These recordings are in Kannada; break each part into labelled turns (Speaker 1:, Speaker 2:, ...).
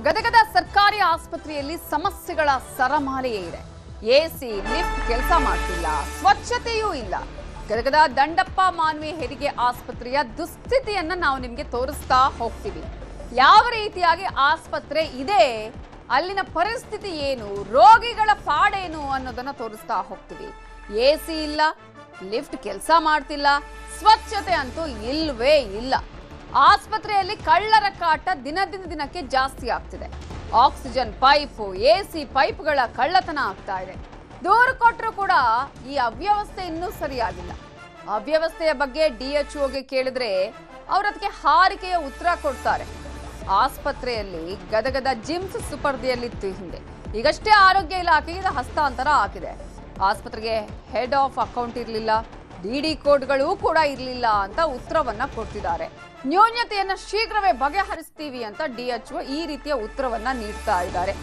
Speaker 1: ಗದಗದ ಸರ್ಕಾರಿ ಆಸ್ಪತ್ರೆಯಲ್ಲಿ ಸಮಸ್ಯೆಗಳ ಸರಮಾಲೆಯೇ ಇದೆ. ಎಸಿ ಲಿಫ್ಟ್ ಕೆಲಸ ಮಾಡ್ತಿಲ್ಲ, ಸ್ವಚ್ಛತೆಯೂ ಇಲ್ಲ. ಗದಗದ ದಂಡಪ್ಪ ಮಾನ್ವಿ ಹೆರಿಗೆ ಆಸ್ಪತ್ರೆಯ ದುಸ್ಥಿತಿಯನ್ನ ನಾವು ನಿಮಗೆ ತೋರಿಸ್ತಾ ಹೋಗ್ತೀವಿ. ಯಾವ ರೀತಿಯಾಗಿ ಆಸ್ಪತ್ರೆ ಇದೆ, ಅಲ್ಲಿನ ಪರಿಸ್ಥಿತಿ ಏನು, ರೋಗಿಗಳ ಪಾಡೇನು ಅನ್ನೋದನ್ನ ತೋರಿಸ್ತಾ ಹೋಗ್ತೀವಿ. ಎಸಿ ಇಲ್ಲ, ಲಿಫ್ಟ್ ಕೆಲಸ ಮಾಡ್ತಿಲ್ಲ, ಸ್ವಚ್ಛತೆ ಅಂತೂ ಇಲ್ವೇ ಇಲ್ಲ. ಆಸ್ಪತ್ರೆಯಲ್ಲಿ ಕಳ್ಳರ ಕಾಟ ದಿನದಿಂದ ದಿನಕ್ಕೆ ಜಾಸ್ತಿ ಆಗ್ತಿದೆ. ಆಕ್ಸಿಜನ್ ಪೈಪು, ಎಸಿ ಪೈಪ್ಗಳ ಕಳ್ಳತನ ಆಗ್ತಾ ಇದೆ. ದೂರು ಕೊಟ್ಟರು ಕೂಡ ಈ ಅವ್ಯವಸ್ಥೆ ಇನ್ನೂ ಸರಿಯಾಗಿಲ್ಲ. ಅವ್ಯವಸ್ಥೆಯ ಬಗ್ಗೆ DHOಗೆ ಕೇಳಿದ್ರೆ ಅವ್ರು ಅದಕ್ಕೆ ಹಾರಿಕೆಯ ಉತ್ತರ ಕೊಡ್ತಾರೆ. ಆಸ್ಪತ್ರೆಯಲ್ಲಿ ಗದಗದ ಜಿಮ್ಸ್ ಸುಪರ್ದಿಯಲ್ಲಿತ್ತು ಹಿಂದೆ, ಈಗಷ್ಟೇ ಆರೋಗ್ಯ ಇಲಾಖೆಗೆ ಹಸ್ತಾಂತರ ಆಗಿದೆ. ಆಸ್ಪತ್ರೆಗೆ ಹೆಡ್ ಆಫ್ ಅಕೌಂಟ್ ಇರಲಿಲ್ಲ, DD ಕೋಡ್ಗಳು ಕೂಡ ಇರಲಿಲ್ಲ ಅಂತ ಉತ್ತರವನ್ನ ಕೊಡ್ತಿದ್ದಾರೆ. ನ್ಯೂನ್ಯತೆಯನ್ನ ಶೀಘ್ರವೇ ಬಗೆಹರಿಸ್ತೀವಿ ಅಂತ DHO ಈ ರೀತಿಯ ಉತ್ತರವನ್ನ ನೀಡ್ತಾ ಇದ್ದಾರೆ.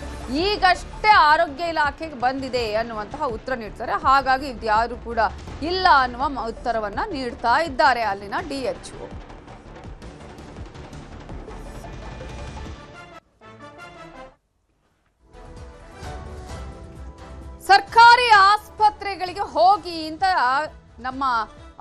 Speaker 1: ಈಗಷ್ಟೇ ಆರೋಗ್ಯ ಇಲಾಖೆಗೆ ಬಂದಿದೆ ಅನ್ನುವಂತಹ ಉತ್ತರ ನೀಡ್ತಾರೆ. ಹಾಗಾಗಿ ಇದ್ಯಾರು ಕೂಡ ಇಲ್ಲ ಅನ್ನುವ ಉತ್ತರವನ್ನ ನೀಡ್ತಾ ಇದ್ದಾರೆ ಅಲ್ಲಿನ DHO. ಸರ್ಕಾರಿ ಆಸ್ಪತ್ರೆಗಳಿಗೆ ಹೋಗಿ ಅಂತ ನಮ್ಮ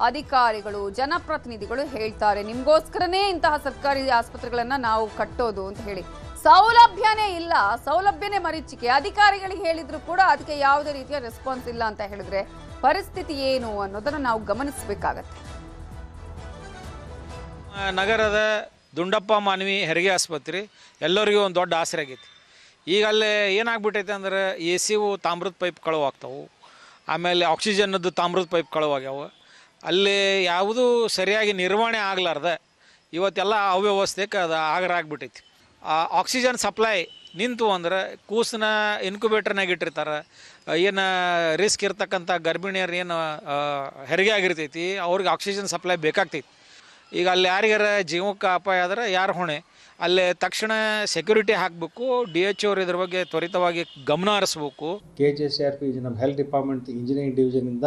Speaker 1: ಅಧಿಕಾರಿಗಳು, ಜನಪ್ರತಿನಿಧಿಗಳು ಹೇಳ್ತಾರೆ. ನಿಮ್ಗೋಸ್ಕರನೇ ಇಂತಹ ಸರ್ಕಾರಿ ಆಸ್ಪತ್ರೆಗಳನ್ನ ನಾವು ಕಟ್ಟೋದು ಅಂತ ಹೇಳಿ. ಸೌಲಭ್ಯನೇ ಇಲ್ಲ, ಸೌಲಭ್ಯನೇ ಮರೀಚಿಕೆ. ಅಧಿಕಾರಿಗಳಿಗೆ ಹೇಳಿದ್ರು ಕೂಡ ಅದಕ್ಕೆ ಯಾವುದೇ ರೀತಿಯ ರೆಸ್ಪಾನ್ಸ್ ಇಲ್ಲ ಅಂತ ಹೇಳಿದ್ರೆ ಪರಿಸ್ಥಿತಿ ಏನು ಅನ್ನೋದನ್ನ ನಾವು ಗಮನಿಸಬೇಕಾಗತ್ತೆ.
Speaker 2: ನಗರದ ದುಂಡಪ್ಪ ಮಾನ್ವಿ ಹೆರಿಗೆ ಆಸ್ಪತ್ರೆ ಎಲ್ಲರಿಗೂ ಒಂದು ದೊಡ್ಡ ಆಸರೆ ಆಗೈತಿ. ಈಗ ಅಲ್ಲಿ ಏನಾಗ್ಬಿಟ್ಟೈತೆ ಅಂದ್ರೆ ಎಸಿವು ತಾಮ್ರದ ಪೈಪ್ ಕಳುವಾಗ್ತಾವೆ, ಆಮೇಲೆ ಆಕ್ಸಿಜನ್ನದ್ದು ತಾಮ್ರದ ಪೈಪ್ ಕಳುವಾಗ್ಯಾವ. ಅಲ್ಲಿ ಯಾವುದೂ ಸರಿಯಾಗಿ ನಿರ್ವಹಣೆ ಆಗ್ಲಾರ್ದ ಇವತ್ತೆಲ್ಲ ಅವ್ಯವಸ್ಥೆಗೆ ಅದು ಆಗ್ಬಿಟ್ಟೈತಿ. ಆಕ್ಸಿಜನ್ ಸಪ್ಲೈ ನಿಂತು ಅಂದ್ರೆ ಕೂಸನ್ನ ಇನ್ಕ್ಯುಬೇಟರ್ನಾಗ ಇಟ್ಟಿರ್ತಾರೆ. ಏನು ರಿಸ್ಕ್ ಇರ್ತಕ್ಕಂಥ ಗರ್ಭಿಣಿಯರು ಏನು ಹೆರಿಗೆ ಆಗಿರ್ತೈತಿ ಅವ್ರಿಗೆ ಆಕ್ಸಿಜನ್ ಸಪ್ಲೈ ಬೇಕಾಗ್ತೈತಿ. ಈಗ ಅಲ್ಲಿ ಯಾರಿಗಾರ ಜೀವಕ್ಕೆ ಅಪಾಯ ಆದ್ರೆ ಯಾರು ಹೊಣೆ? ಅಲ್ಲಿ ತಕ್ಷಣ ಸೆಕ್ಯೂರಿಟಿ ಹಾಕಬೇಕು. DHO ಅವ್ರು ಇದ್ರ ಬಗ್ಗೆ ತ್ವರಿತವಾಗಿ ಗಮನ ಹರಿಸ್ಬೇಕು.
Speaker 3: KJCRP ನಮ್ಮ ಹೆಲ್ತ್ ಡಿಪಾರ್ಟ್ಮೆಂಟ್ ಇಂಜಿನಿಯರಿಂಗ್ ಡಿವಿಷನಿಂದ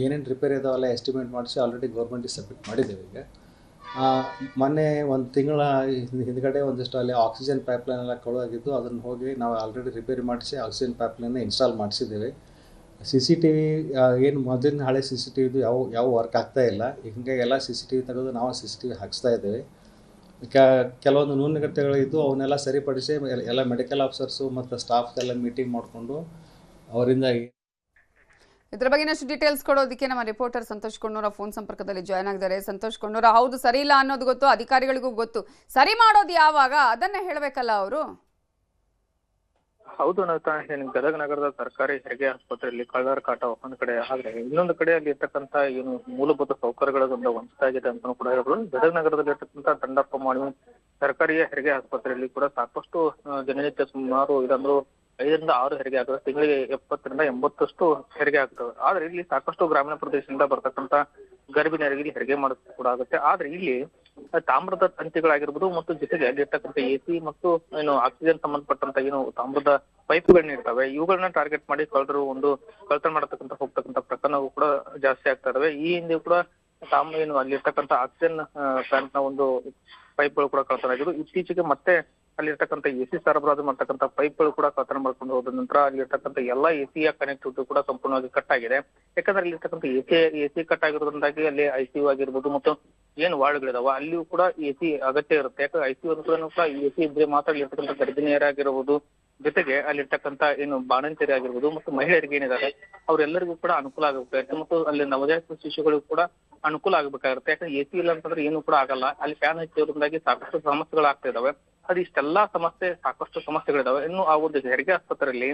Speaker 3: ಏನೇನು ರಿಪೇರಿ ಇದಾವಲ್ಲ ಎಸ್ಟಿಮೇಟ್ ಮಾಡಿಸಿ ಆಲ್ರೆಡಿ ಗೌರ್ಮೆಂಟಿಗೆ ಸಬ್ಮಿಟ್ ಮಾಡಿದ್ದೇವೆ. ಈಗ ಮೊನ್ನೆ ಒಂದು ತಿಂಗಳ ಹಿಂದ್ಗಡೆ ಒಂದಿಷ್ಟು ಅಲ್ಲಿ ಆಕ್ಸಿಜನ್ ಪೈಪ್ಲೈನ್ ಎಲ್ಲ ಕಳುವಾಗಿದ್ದು ಅದನ್ನು ಹೋಗಿ ನಾವು ಆಲ್ರೆಡಿ ರಿಪೇರಿ ಮಾಡಿಸಿ ಆಕ್ಸಿಜನ್ ಪೈಪ್ಲೈನ್ನ ಇನ್ಸ್ಟಾಲ್ ಮಾಡಿಸಿದ್ದೇವೆ. CCTV ಏನು ಮೊದಲಿನ ಹಳೆ CCTV ಯಾವ ವರ್ಕ್ ಆಗ್ತಾ ಇಲ್ಲ. ಹೀಗಾಗಿ ಎಲ್ಲ CCTV ತೆಗೆದು ನಾವು CCTV ಹಾಕಿಸ್ತಾ ಇದ್ದೇವೆ. ಕೆಲವೊಂದು ನ್ಯೂನತೆಗಳಿದ್ದು ಅವನ್ನೆಲ್ಲ ಸರಿಪಡಿಸಿ ಎಲ್ಲ ಮೆಡಿಕಲ್ ಆಫೀಸರ್ಸು ಮತ್ತು ಸ್ಟಾಫ್ ಎಲ್ಲ ಮೀಟಿಂಗ್ ಮಾಡಿಕೊಂಡು ಅವರಿಂದ
Speaker 1: ಇದ್ರ ಬಗ್ಗೆ ಇನ್ನಷ್ಟು ಡೀಟೇಲ್ಸ್ ಕೊಡೋದಕ್ಕೆ ನಮ್ಮ ರಿಪೋರ್ಟರ್ ಸಂತೋಷ್ ಕೊಂಡೂರ ಫೋನ್ ಸಂಪರ್ಕದಲ್ಲಿ ಜಾಯ್ನ್ ಆಗಿದ್ದಾರೆ. ಸಂತೋಷ್ ಕೊಂಡೂರ, ಹೌದು ಸರಿ ಇಲ್ಲ ಅನ್ನೋದು ಗೊತ್ತು, ಅಧಿಕಾರಿಗಳಿಗೂ ಗೊತ್ತು, ಸರಿ ಮಾಡೋದು ಯಾವಾಗ ಅದನ್ನ ಹೇಳಬೇಕಲ್ಲ ಅವರು?
Speaker 4: ಹೌದು ನವ್ತಾ, ಗದಗ ನಗರದ ಸರ್ಕಾರಿ ಹೆರಿಗೆ ಆಸ್ಪತ್ರೆಯಲ್ಲಿ ಕಳ್ಳರ ಕಾಟ ಒಂದು ಕಡೆ ಆದ್ರೆ ಇನ್ನೊಂದು ಕಡೆ ಅಲ್ಲಿ ಇರ್ತಕ್ಕಂತ ಏನು ಮೂಲಭೂತ ಸೌಕರ್ಯಗಳಿಂದ ವಂಚಿತ ಆಗಿದೆ ಅಂತ ಕೂಡ ಹೇಳ್ಬೋದು. ಗದಗ ನಗರದಲ್ಲಿ ಇರ್ತಕ್ಕಂಥ ದಂಡಪ್ಪ ಮಾನ್ವಿ ಸರ್ಕಾರಿ ಹೆರಿಗೆ ಆಸ್ಪತ್ರೆಯಲ್ಲಿ ಕೂಡ ಸಾಕಷ್ಟು ದಿನನಿತ್ಯ ಸುಮಾರು ಇದಂದ್ರು 5 ರಿಂದ 6 ಹೆರಿಗೆ ಆಗ್ತದೆ. ತಿಂಗಳಿಗೆ 70 ರಿಂದ 80 ಹೆರಿಗೆ ಆಗ್ತವೆ. ಆದ್ರೆ ಇಲ್ಲಿ ಸಾಕಷ್ಟು ಗ್ರಾಮೀಣ ಪ್ರದೇಶದಿಂದ ಬರ್ತಕ್ಕಂತ ಗರ್ಭಿಣಿಯರಿಗೆ ಹೆರಿಗೆ ಮಾಡೋದು ಕೂಡ ಆಗುತ್ತೆ. ಆದ್ರೆ ಇಲ್ಲಿ ತಾಮ್ರದ ತಂತಿಗಳಾಗಿರ್ಬೋದು ಮತ್ತು ಜೊತೆಗೆ ಅಲ್ಲಿರ್ತಕ್ಕಂಥ ಎಸಿ ಮತ್ತು ಏನು ಆಕ್ಸಿಜನ್ ಸಂಬಂಧಪಟ್ಟಂತ ಏನು ತಾಮ್ರದ ಪೈಪ್ಗಳನ್ನ ಇರ್ತವೆ, ಇವುಗಳನ್ನ ಟಾರ್ಗೆಟ್ ಮಾಡಿ ಕಳ್ಳರು ಒಂದು ಕಳ್ತನ ಮಾಡತಕ್ಕಂತ ಹೋಗ್ತಕ್ಕಂಥ ಪ್ರಕರಣಗಳು ಕೂಡ ಜಾಸ್ತಿ ಆಗ್ತಾ ಇದಾವೆ. ಈ ಹಿಂದೆ ಕೂಡ ಏನು ಅಲ್ಲಿರ್ತಕ್ಕಂಥ ಆಕ್ಸಿಜನ್ ಪ್ಲಾಂಟ್ ನ ಒಂದು ಪೈಪ್ಗಳು ಕೂಡ ಕಳ್ತನ ಆಗಿದ್ದು, ಇತ್ತೀಚೆಗೆ ಮತ್ತೆ ಅಲ್ಲಿರ್ತಕ್ಕಂಥ ಎಸಿ ಸರಬರಾಜು ಮಾಡ್ತಕ್ಕಂಥ ಪೈಪ್ಗಳು ಕೂಡ ಕಳ್ತನ ಮಾಡ್ಕೊಂಡು ಹೋದ ನಂತರ ಅಲ್ಲಿರ್ತಕ್ಕಂಥ ಎಲ್ಲಾ ಎಸಿಯ ಕನೆಕ್ಟಿವಿಟಿ ಕೂಡ ಸಂಪೂರ್ಣವಾಗಿ ಕಟ್ ಆಗಿದೆ. ಯಾಕಂದ್ರೆ ಅಲ್ಲಿರ್ತಕ್ಕಂಥ ಎಸಿ ಕಟ್ ಆಗಿರೋದ್ರಿಂದಾಗಿ ಅಲ್ಲಿ ICU ಆಗಿರ್ಬೋದು ಮತ್ತು ಏನು ವಾರ್ಡ್ಗಳಿದಾವ ಅಲ್ಲಿಯೂ ಕೂಡ ಎಸಿ ಅಗತ್ಯ ಇರುತ್ತೆ. ಯಾಕಂದ್ರೆ ICU ಕೂಡ ಎಸಿ ಇದ್ರೆ ಮಾತ್ರ ಅಲ್ಲಿರ್ತಕ್ಕಂಥ ಗರ್ಭಿಣಿಯರಾಗಿರ್ಬೋದು, ಜೊತೆಗೆ ಅಲ್ಲಿರ್ತಕ್ಕಂಥ ಏನು ಬಾಣಂತಿಯರಿ ಆಗಿರ್ಬೋದು ಮತ್ತು ಮಹಿಳೆಯರಿಗೆ ಏನಿದ್ದಾರೆ ಅವರೆಲ್ಲರಿಗೂ ಕೂಡ ಅನುಕೂಲ ಆಗಬೇಕಾಗುತ್ತೆ ಮತ್ತು ಅಲ್ಲಿ ನವಜಾತ ಶಿಶುಗಳಿಗೂ ಕೂಡ ಅನುಕೂಲ ಆಗಬೇಕಾಗಿರುತ್ತೆ. ಯಾಕಂದ್ರೆ ಎಸಿ ಇಲ್ಲ ಅಂತಂದ್ರೆ ಏನು ಕೂಡ ಆಗಲ್ಲ. ಅಲ್ಲಿ ಫ್ಯಾನ್ ಹಚ್ಚಿರೋದ್ರಿಂದಾಗಿ ಸಾಕಷ್ಟು ಸಮಸ್ಯೆಗಳಾಗ್ತಾ ಇದಾವೆ. ಅದು ಇಷ್ಟೆಲ್ಲಾ ಸಾಕಷ್ಟು ಸಮಸ್ಯೆಗಳಿದಾವೆ. ಇನ್ನು ಆ ಒಂದು ಹೆರಿಗೆ ಆಸ್ಪತ್ರೆಯಲ್ಲಿ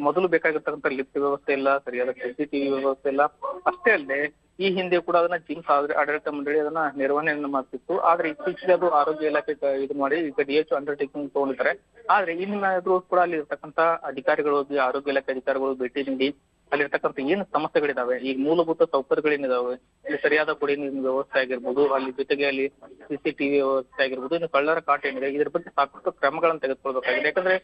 Speaker 4: ಮೊದಲು ಬೇಕಾಗಿರ್ತಕ್ಕಂಥ ಲಿಫ್ಟ್ ವ್ಯವಸ್ಥೆ ಇಲ್ಲ, ಸರಿಯಾದ CCTV ವ್ಯವಸ್ಥೆ ಇಲ್ಲ. ಅಷ್ಟೇ ಅಲ್ಲದೆ ಈ ಹಿಂದೆ ಕೂಡ ಅದನ್ನ ಜಿಮ್ಸ್ ಆಡಳಿತ ಮಂಡಳಿ ಅದನ್ನ ನಿರ್ವಹಣೆಯನ್ನು ಮಾಡ್ತಿತ್ತು. ಆದ್ರೆ ಇತ್ತೀಚೆಗೆ ಅದು ಆರೋಗ್ಯ ಇಲಾಖೆ ಇದು ಮಾಡಿ ಈಗ DHO ಅಂಡರ್ಟೇಕಿಂಗ್ ತಗೊಂಡಿದ್ದಾರೆ. ಆದ್ರೆ ಇನ್ನೇನಾದ್ರೂ ಕೂಡ ಅಲ್ಲಿ ಇರ್ತಕ್ಕಂಥ ಅಧಿಕಾರಿಗಳು, ಆರೋಗ್ಯ ಇಲಾಖೆ ಅಧಿಕಾರಿಗಳು ಭೇಟಿ ನೀಡಿ ಅಲ್ಲಿರ್ತಕ್ಕಂಥ ಏನು ಸಮಸ್ಯೆಗಳಿದಾವೆ, ಈಗ ಮೂಲಭೂತ ಸೌಕರ್ಯಗಳೇನಿದಾವೆ, ಇಲ್ಲಿ ಸರಿಯಾದ ಕುಡಿಯ ನೀರಿನ ವ್ಯವಸ್ಥೆ ಆಗಿರ್ಬೋದು, ಅಲ್ಲಿ ಜೊತೆಗೆ ಅಲ್ಲಿ CCTV ವ್ಯವಸ್ಥೆ ಆಗಿರ್ಬೋದು, ಇನ್ನು ಕಳ್ಳರ ಕಾಟ ಏನಿದೆ ಇದ್ರ ಬಗ್ಗೆ ಸಾಕಷ್ಟು ಕ್ರಮಗಳನ್ನು ತೆಗೆದುಕೊಳ್ಬೇಕಾಗಿದೆ. ಯಾಕಂದ್ರೆ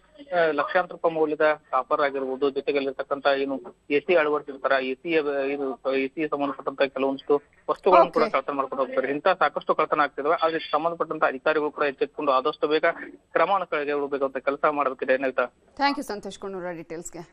Speaker 4: ಲಕ್ಷಾಂತರ ರೂಪಾಯಿ ಮೌಲ್ಯದ ಕಾಪರ್ ಆಗಿರ್ಬೋದು, ಜೊತೆಗೆ ಅಲ್ಲಿರ್ತಕ್ಕಂಥ ಏನು ಎಸಿ ಅಳವಡಿಸಿರ್ತಾರ, ಎಸಿ ಸಂಬಂಧಪಟ್ಟಂತ ಇರ್ತಕ್ಕಂಥ ಕೆಲವೊಂದಿಷ್ಟು ವಸ್ತುಗಳನ್ನು ಕೂಡ ಕಳ್ತನ ಮಾಡ್ಕೊಂಡು ಹೋಗ್ತಾರೆ. ಇಂಥ ಸಾಕಷ್ಟು ಕಳ್ತನ ಆಗ್ತಿದಾವೆ. ಅದಕ್ಕೆ ಸಂಬಂಧಪಟ್ಟಂತ ಅಧಿಕಾರಿಗಳು ಕೂಡ ಎಚ್ಚೆತ್ತುಕೊಂಡು ಆದಷ್ಟು ಬೇಗ ಕ್ರಮವನ್ನು ಕೈಗೊಳ್ಳಬೇಕು ಅಂತ ಕೆಲಸ ಮಾಡಬೇಕಿದೆ.
Speaker 1: Thank you Santosh Kunnur ಡೀಟೇಲ್ಸ್ಗೆ.